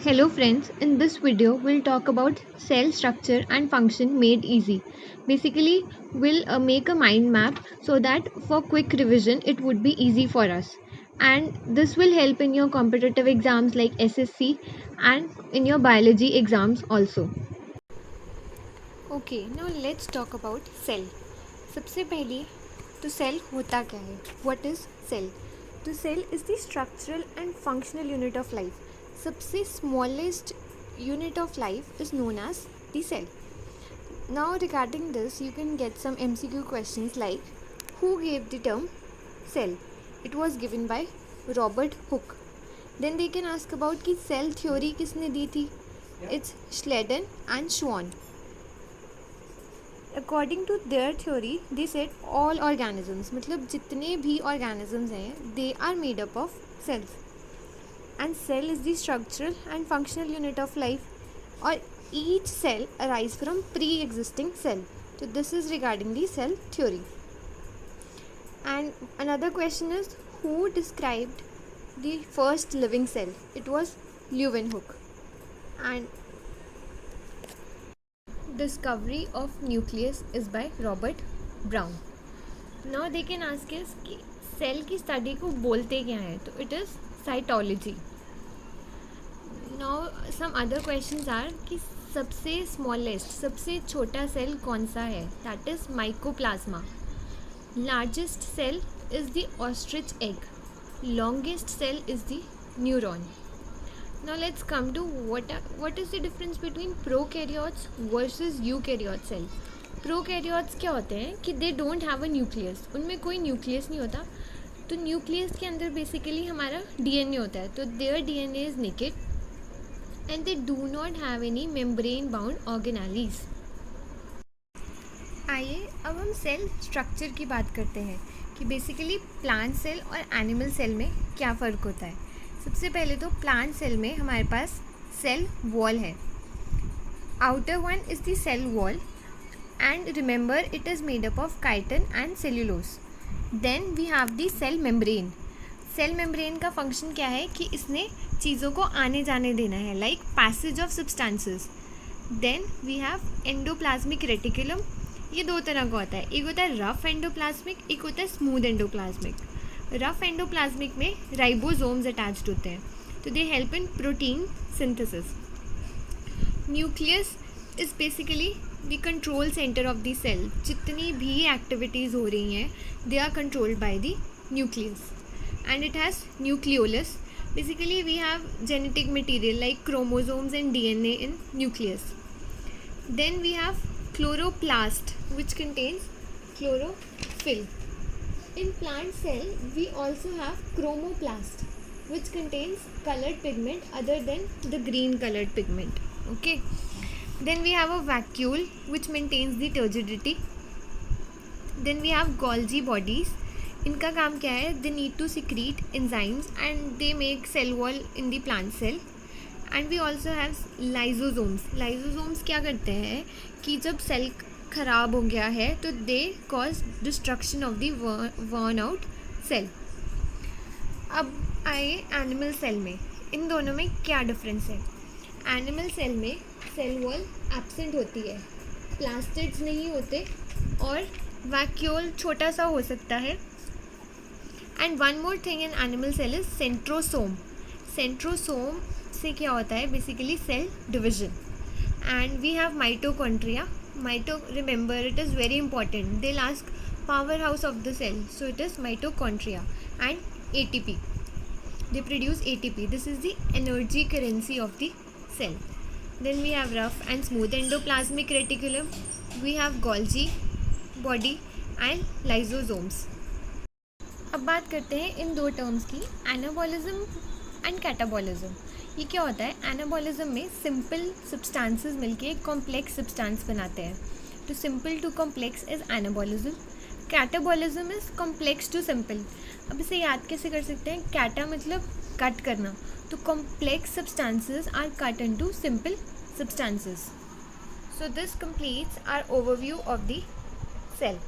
Hello friends, in this video we'll talk about cell structure and function made easy. Basically, we'll make a mind map so that for quick revision it would be easy for us. And this will help in your competitive exams like SSC and in your biology exams also. Okay, now let's talk about cell. सबसे पहले तो cell होता क्या है? What is cell? तो cell is the structural and functional unit of life. सबसे smallest unit of life is known as the cell. Now regarding this, you can get some MCQ questions like who gave the term cell? It was given by Robert Hooke. Then they can ask about कि cell theory किसने दी थी? It's Schleiden and Schwann. According to their theory they said all organisms मतलब जितने भी organisms हैं they are made up of cells and cell is the structural and functional unit of life और each cell arise from pre existing cell. तो this is regarding the cell theory. And another question is who described the first living cell? It was Leeuwenhoek. And discovery of nucleus is by Robert Brown. Now they can ask us कि cell की study को बोलते क्या है, तो it is cytology. Now some other questions are कि सबसे smallest सबसे छोटा सेल कौन सा है? That is mycoplasma. Largest cell is the ostrich egg. Longest cell is the neuron. Now let's come to what is the difference between prokaryotes versus eukaryote cell. Prokaryotes क्या होते हैं कि they don't have a nucleus. उनमें कोई nucleus नहीं होता. तो nucleus के अंदर बेसिकली हमारा डीएनए होता है. तो their DNA is naked and they do not have any membrane bound organelles. आइए अब हम सेल स्ट्रक्चर की बात करते हैं कि बेसिकली प्लांट सेल और एनिमल सेल में क्या फ़र्क होता है. सबसे पहले तो प्लांट सेल में हमारे पास सेल वॉल है. Outer one is the cell wall and remember it is made up of chitin and cellulose. Then we have the cell membrane. Cell membrane का फंक्शन क्या है कि इसने चीज़ों को आने जाने देना है, like passage of substances. Then we have endoplasmic reticulum. ये दो तरह का होता है, एक होता है रफ एंडोप्लाज्मिक, एक होता है स्मूथ एंडोप्लाज्मिक. रफ एंडोप्लाज्मिक में राइबोसोम्स अटैच्ड होते हैं, तो they help in protein synthesis. Nucleus is basically the control centre of the cell. जितनी भी एक्टिविटीज़ हो रही हैं they are controlled by the nucleus. And it has nucleolus. Basically we have genetic material like chromosomes and DNA in nucleus. Then we have chloroplast which contains chlorophyll. In plant cell we also have chromoplast which contains colored pigment other than the green colored pigment. Okay, then we have a vacuole which maintains the turgidity. Then we have Golgi bodies. इनका काम क्या है? They need to secrete enzymes and they make cell wall in the plant cell. And we also have lysosomes. Lysosomes क्या करते हैं कि जब cell ख़राब हो गया है तो they cause destruction of the worn out cell. अब आए एनिमल सेल में. इन दोनों में क्या डिफरेंस है? एनिमल सेल में सेल वॉल एब्सेंट होती है, प्लास्टिड्स नहीं होते और वैक्यूल छोटा सा हो सकता है. And one more thing in animal cell is centrosome. Centrosome से क्या होता है? Basically cell division. And we have mitochondria. Remember it is very important. They ask powerhouse of the cell, so it is mitochondria. And ATP, they produce ATP. This is the energy currency of the cell. Then we have rough and smooth endoplasmic reticulum. We have Golgi body and lysosomes. अब बात करते हैं इन दो terms की, anabolism and catabolism. ये क्या होता है? एनाबॉलिज्म में सिंपल सब्सटेंसेस मिलके एक कॉम्प्लेक्स सब्सटेंस बनाते हैं. तो simple to complex is anabolism. Catabolism is complex to simple. अब इसे याद कैसे कर सकते हैं? कैटा मतलब कट करना, तो complex substances are cut into simple substances. So this completes our overview of the cell.